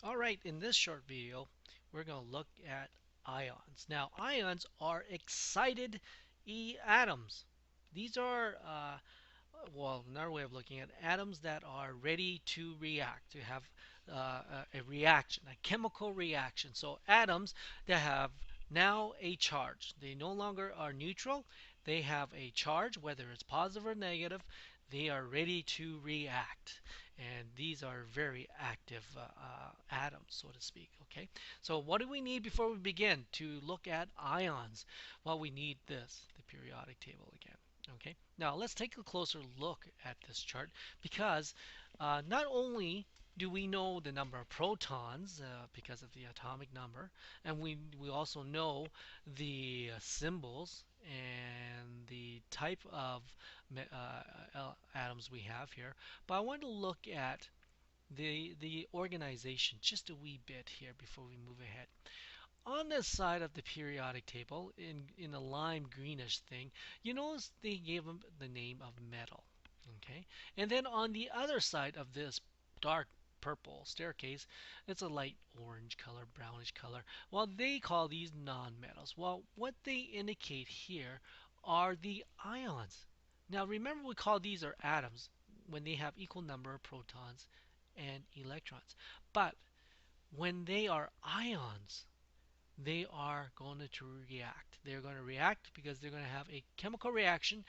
All right, in this short video, we're going to look at ions. Now, ions are excited atoms. These are, well, another way of looking at atoms that are ready to react, to have a reaction, a chemical reaction. So, atoms that have now a charge. They no longer are neutral. They have a charge, whether it's positive or negative. They are ready to react, and these are very active atoms, so to speak. Okay, so what do we need before we begin to look at ions? Well, we need this, the periodic table again. Okay, now let's take a closer look at this chart because not only do we know the number of protons because of the atomic number, and we also know the symbols and the type of atoms we have here. But I want to look at the organization just a wee bit here before we move ahead. On this side of the periodic table, in a lime greenish thing, you notice they gave them the name of metal. Okay, and then on the other side of this dark purple staircase, it's a light orange color, brownish color. Well, they call these nonmetals. Well, what they indicate here are the ions. Now, remember we call these are atoms when they have equal number of protons and electrons. But when they are ions, they are going to react. They're going to react because they're going to have a chemical reaction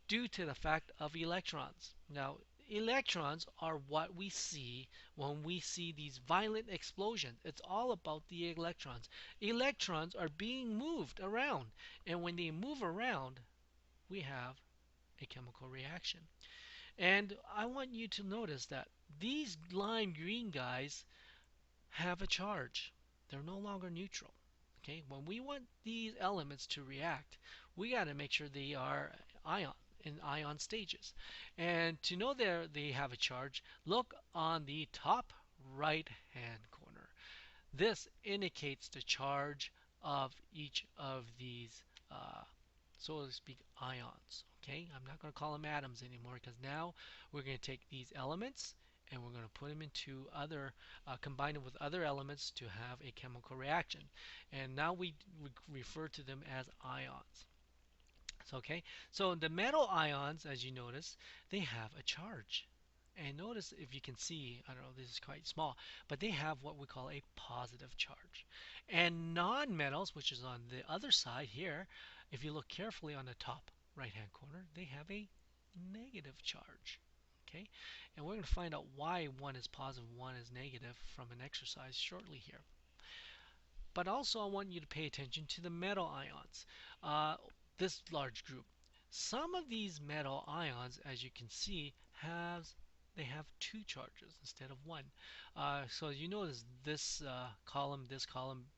due to the fact of electrons. Now, electrons are what we see when we see these violent explosions. It's all about the electrons. Electrons are being moved around, and when they move around, we have a chemical reaction. And I want you to notice that these lime green guys have a charge. They're no longer neutral. Okay, when we want these elements to react, we got to make sure they are in ion stages. And to know they have a charge, look on the top right hand corner. This indicates the charge of each of these, so to speak, ions. Okay, I'm not going to call them atoms anymore because now we're going to take these elements and we're going to put them into other, combine them with other elements to have a chemical reaction. And now we refer to them as ions. So, okay, so the metal ions, as you notice, they have a charge. And notice if you can see, I don't know, this is quite small, but they have what we call a positive charge. And nonmetals, which is on the other side here, if you look carefully on the top right hand corner, they have a negative charge. Okay, and we're going to find out why one is positive, one is negative from an exercise shortly here. But also I want you to pay attention to the metal ions, this large group. Some of these metal ions, as you can see, they have two charges instead of one. So you notice this column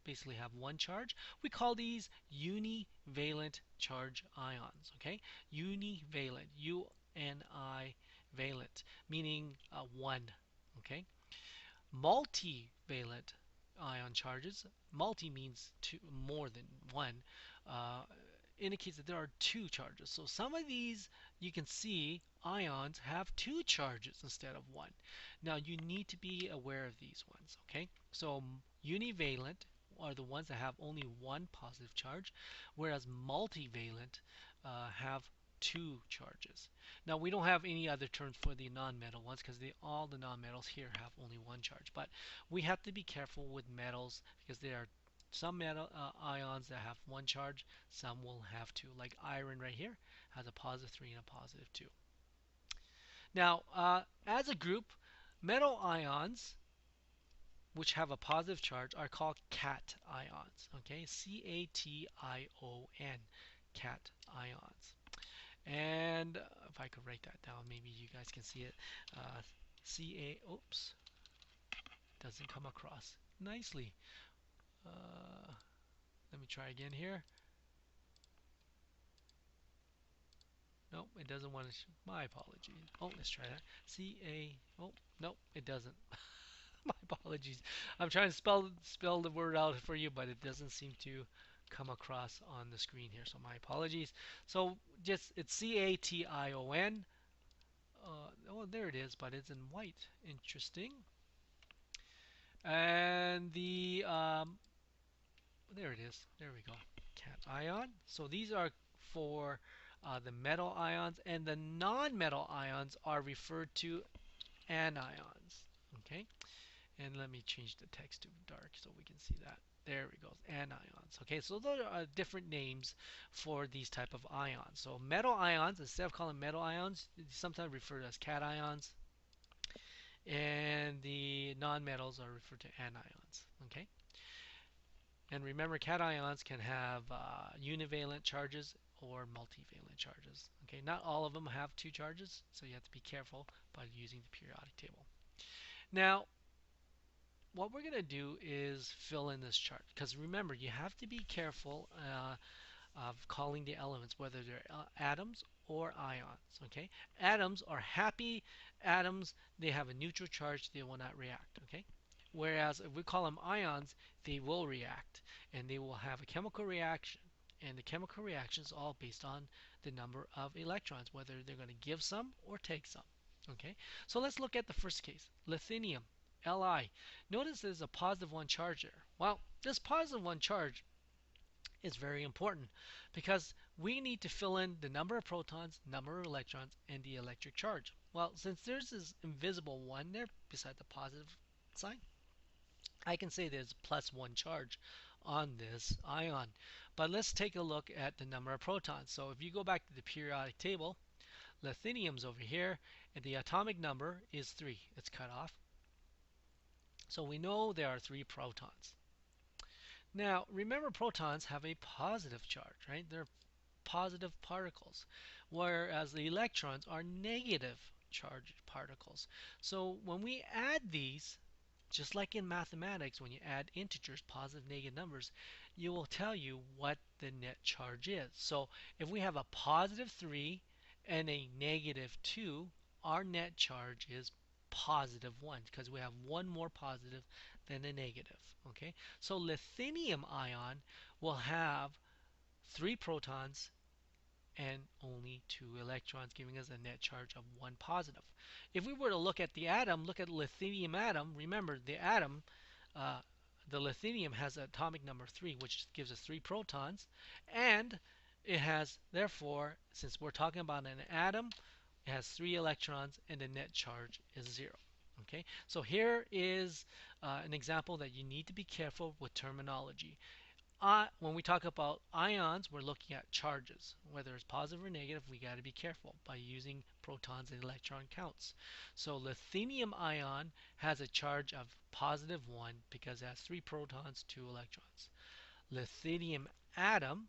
basically have one charge. We call these univalent charge ions. Okay, univalent, U-N-I valent, meaning one. Okay, multivalent ion charges. Multi means two, more than one. Uh, Indicates that there are two charges. So some of these you can see ions have two charges instead of one. Now you need to be aware of these ones. Okay, so univalent are the ones that have only one positive charge, whereas multivalent have two charges. Now we don't have any other terms for the non-metal ones because all the non-metals here have only one charge. But we have to be careful with metals because there are some metal ions that have one charge, some will have two. Like iron right here has a positive 3 and a positive 2. Now, as a group, metal ions which have a positive charge are called cation ions. Okay, C-A-T-I-O-N, cation ions. And if I could write that down, maybe you guys can see it. Oops, doesn't come across nicely. Uh, Let me try again here. Nope, it doesn't want to. My apologies. Oh, let's try that. Oh, nope, it doesn't. My apologies. I'm trying to spell the word out for you, but it doesn't seem to come across on the screen here. So my apologies. So just it's cation. Oh, there it is, but it's in white. Interesting. there it is. There we go. Cation. So these are for the metal ions, and the non-metal ions are referred to anions. Okay, and let me change the text to dark so we can see that. There we go, anions. Okay, so those are different names for these type of ions. So metal ions, instead of calling metal ions, sometimes referred to as cations, and the non-metals are referred to anions. Okay, and remember, cations can have univalent charges or multivalent charges. Okay, not all of them have two charges, so you have to be careful by using the periodic table. Now, what we're going to do is fill in this chart, because remember, you have to be careful of calling the elements, whether they're atoms or ions. Okay, atoms are happy atoms. They have a neutral charge. They will not react. Okay, whereas if we call them ions, they will react, and they will have a chemical reaction. And the chemical reaction is all based on the number of electrons, whether they're going to give some or take some. Okay, so let's look at the first case, lithium, Li. Notice there's a positive one charge there. Well, this positive one charge is very important because we need to fill in the number of protons, number of electrons, and the electric charge. Well, since there's this invisible one there beside the positive sign, I can say there's plus one charge on this ion. But let's take a look at the number of protons. So if you go back to the periodic table, lithium's over here, and the atomic number is 3. It's cut off. So we know there are 3 protons. Now, remember, protons have a positive charge, right? They're positive particles, whereas the electrons are negative charged particles. So when we add these, just like in mathematics, when you add integers, positive, negative numbers, you will tell you what the net charge is. So if we have a positive 3 and a negative 2, our net charge is positive 1 because we have one more positive than a negative. Okay, so lithium ion will have 3 protons and only 2 electrons, giving us a net charge of 1 positive. If we were to look at the atom, look at the lithium atom, remember the atom, uh, the lithium has atomic number 3, which gives us 3 protons, and it has, therefore, since we're talking about an atom, it has 3 electrons, and the net charge is 0. Okay, so here is an example that you need to be careful with terminology. When we talk about ions, we're looking at charges. Whether it's positive or negative, we got to be careful by using protons and electron counts. So lithium ion has a charge of positive 1 because it has 3 protons, 2 electrons. Lithium atom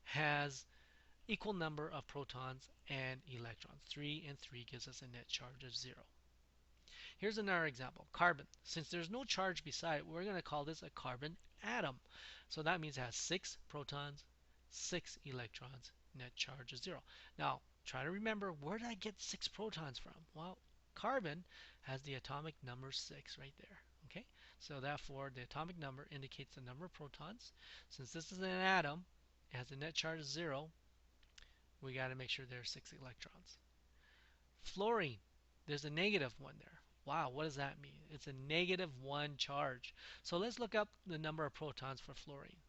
has equal number of protons and electrons. 3 and 3 gives us a net charge of 0. Here's another example, carbon. Since there's no charge beside it, we're going to call this a carbon atom. So that means it has 6 protons, 6 electrons, net charge is 0. Now, try to remember, where did I get 6 protons from? Well, carbon has the atomic number 6 right there. Okay, so therefore the atomic number indicates the number of protons. Since this is an atom, it has a net charge of 0, we got to make sure there are 6 electrons. Fluorine, there's a negative 1 there. Wow, what does that mean? It's a negative 1 charge. So let's look up the number of protons for fluorine.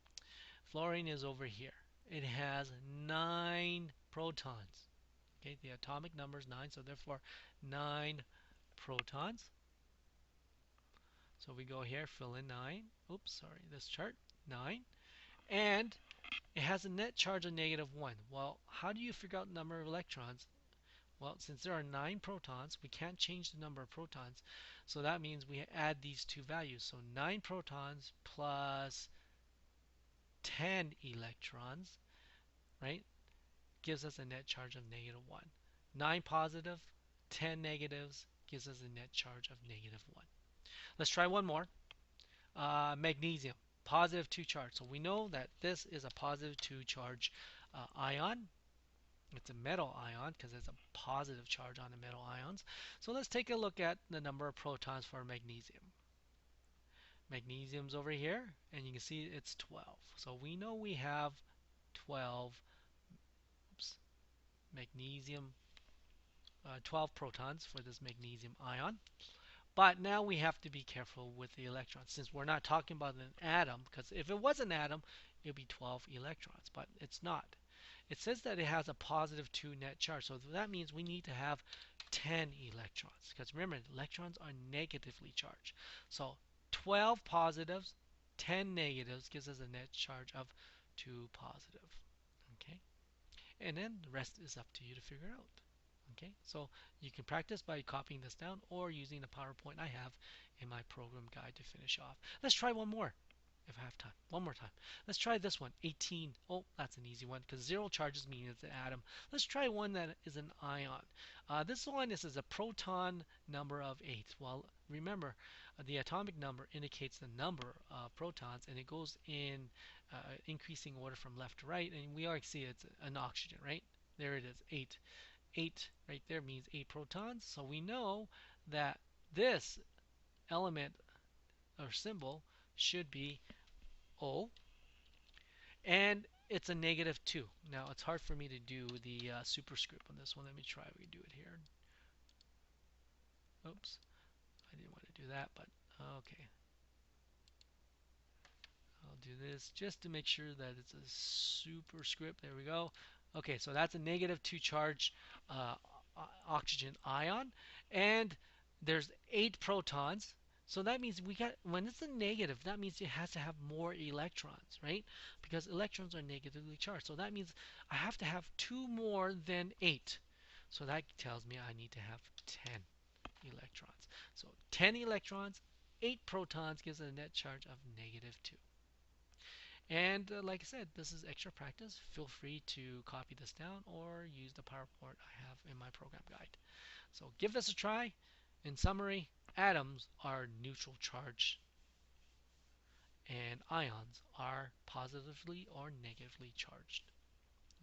Fluorine is over here. It has 9 protons. Okay, the atomic number is 9, so therefore 9 protons. So we go here, fill in 9. Oops, sorry, this chart, 9. And it has a net charge of negative 1. Well, how do you figure out the number of electrons? Well, since there are 9 protons, we can't change the number of protons. So that means we add these two values. So 9 protons plus 10 electrons, right, gives us a net charge of negative 1. 9 positive, 10 negatives gives us a net charge of negative 1. Let's try one more. Magnesium, positive 2 charge. So we know that this is a positive 2 charge ion. It's a metal ion because it's a positive charge on the metal ions. So let's take a look at the number of protons for magnesium. Magnesium's over here, and you can see it's 12. So we know we have 12 oops, magnesium, 12 protons for this magnesium ion. But now we have to be careful with the electrons since we're not talking about an atom, because if it was an atom, it would be 12 electrons, but it's not. It says that it has a positive 2 net charge, so that means we need to have 10 electrons, because remember, electrons are negatively charged. So 12 positives, 10 negatives gives us a net charge of 2 positive. Okay, and then the rest is up to you to figure out. Okay, so you can practice by copying this down or using the PowerPoint I have in my program guide to finish off. Let's try one more if I have time. One more time. Let's try this one. 18. Oh, that's an easy one because zero charges mean it's an atom. Let's try one that is an ion. This one is a proton number of 8. Well, remember, the atomic number indicates the number of protons, and it goes in increasing order from left to right. And we already see it's an oxygen, right? There it is, 8. 8 right there means 8 protons. So we know that this element or symbol should be O, and it's a negative 2. Now it's hard for me to do the superscript on this one. Let me try. We can do it here. Oops, I didn't want to do that, but okay. I'll do this just to make sure that it's a superscript. There we go. Okay, so that's a negative 2 charge uh, oxygen ion, and there's 8 protons. So that means we got, when it's a negative, that means it has to have more electrons, right? Because electrons are negatively charged. So that means I have to have 2 more than 8. So that tells me I need to have 10 electrons. So 10 electrons, 8 protons gives a net charge of negative 2. And like I said, this is extra practice. Feel free to copy this down or use the PowerPoint I have in my program guide. So give this a try. In summary, atoms are neutral charge and ions are positively or negatively charged.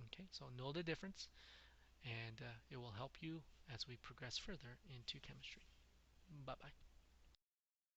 Okay, so know the difference, and it will help you as we progress further into chemistry. Bye bye.